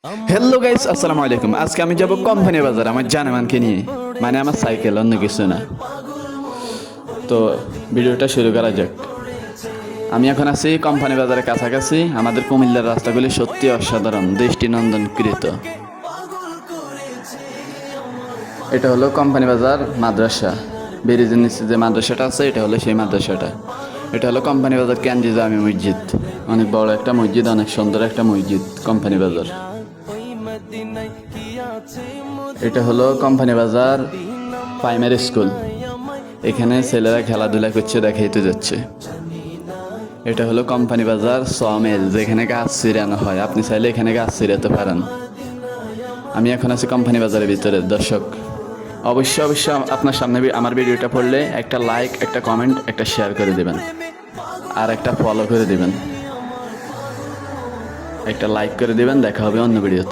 Hello guys, আসসালামু আলাইকুম। আজকে আমি যাব কোম্পানি বাজার আমার জানেমানকে নিয়ে, মানে আমার সাইকেল, অন্য কিছু না। তো ভিডিওটা শুরু করা যাক। আমি এখন আছি কোম্পানি বাজারের কাছাকাছি। আমাদের কুমিল্লার রাস্তাগুলি সত্যি অসাধারণ, দৃষ্টিনন্দন কৃত। এটা হলো কোম্পানি বাজার মাদ্রাসা। ব্রিজের নিচে যে মাদ্রাসাটা আছে, এটা হলো সেই মাদ্রাসাটা। এটা হলো কোম্পানি বাজার কেন্দ্রীয় জামি মসজিদ। অনেক বড় একটা মসজিদ, অনেক সুন্দর একটা মসজিদ কোম্পানি বাজার। এটা হলো কোম্পানি বাজার প্রাইমারি স্কুল। এখানে ছেলেরা খেলাধুলা করছে, দেখাইতে যাচ্ছে। এটা হলো কোম্পানি বাজার সমেল, যেখানে গাছ ছিঁড়ানো হয়। আপনি চাইলে এখানে গাছ ছিঁড়াতে পারেন। আমি এখন আছি কোম্পানি বাজারের ভিতরে। দর্শক, অবশ্যই অবশ্যই আপনার সামনে আমার ভিডিওটা পড়লে একটা লাইক, একটা কমেন্ট, একটা শেয়ার করে দেবেন, আর একটা ফলো করে দেবেন। একটা লাইক করে দেবেন। দেখা হবে অন্য ভিডিও।